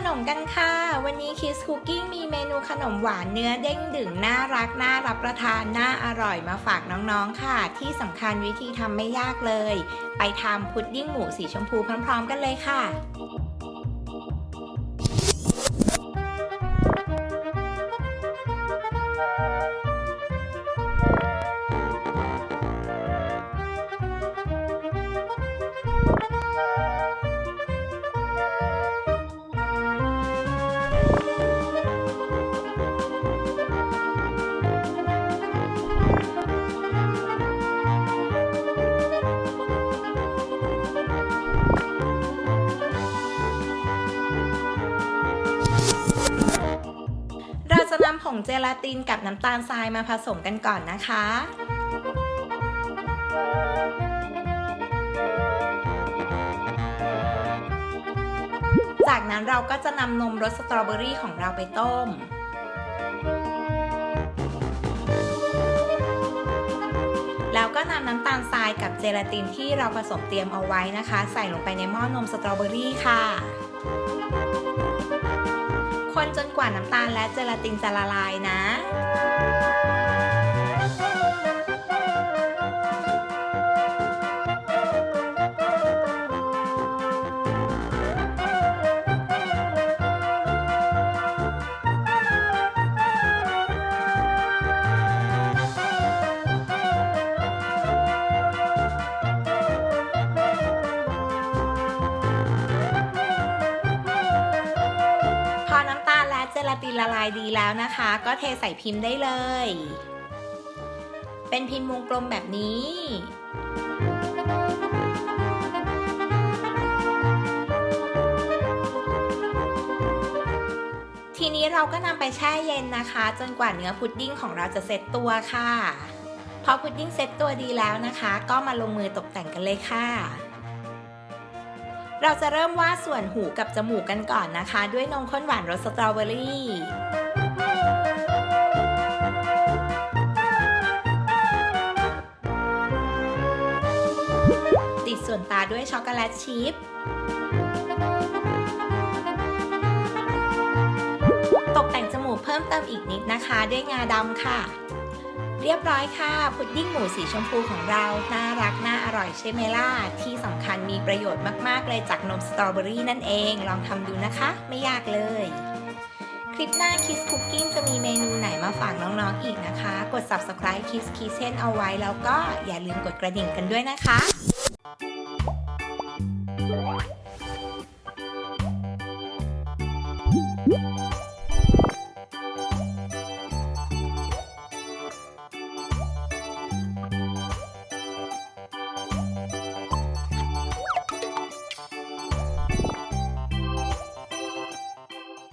นมกันค่ะวันนี้คิสคุกกิ้งมีเมนูขนมหวานเนื้อเด้งดึงน่ารักน่ารับประทานน่าอร่อยมาฝากน้องๆค่ะที่สำคัญวิธีทำไม่ยากเลยไปทำพุดดิ้งหมูสีชมพูพร้อมๆกันเลยค่ะเราจะนำผงเจลาตินกับน้ำตาลทรายมาผสมกันก่อนนะคะ จากนั้นเราก็จะนำนมรสสตรอเบอรี่ของเราไปต้ม แล้วก็นำน้ำตาลทรายกับเจลาตินที่เราผสมเตรียมเอาไว้นะคะใส่ลงไปในหม้อนมสตรอเบอรี่ค่ะคนจนกว่าน้ำตาลและเจลาตินจะละลายนะพอน้ำตาลและเจลาตินละลายดีแล้วนะคะก็เทใส่พิมพ์ได้เลยเป็นพิมพ์วงกลมแบบนี้ทีนี้เราก็นำไปแช่เย็นนะคะจนกว่าเนื้อพุดดิ้งของเราจะเซ็ตตัวค่ะพอพุดดิ้งเซ็ตตัวดีแล้วนะคะก็มาลงมือตกแต่งกันเลยค่ะเราจะเริ่มวาดส่วนหูกับจมูกกันก่อนนะคะด้วยนมข้นหวานรสสตรอเบอรี่ติดส่วนตาด้วยช็อกโกแลตชิพตกแต่งจมูกเพิ่มเติมอีกนิดนะคะด้วยงาดำค่ะเรียบร้อยค่ะพุดดิ้งหมูสีชมพูของเราน่ารักน่าอร่อยใช่ไหมล่ะที่สำคัญมีประโยชน์มากๆเลยจากนมสตรอเบอรี่นั่นเองลองทำดูนะคะไม่ยากเลยคลิปหน้า Kiss Cooking จะมีเมนูไหนมาฝากน้องๆอีกนะคะกด Subscribe Kiss Kitchen เอาไว้แล้วก็อย่าลืมกดกระดิ่งกันด้วยนะคะ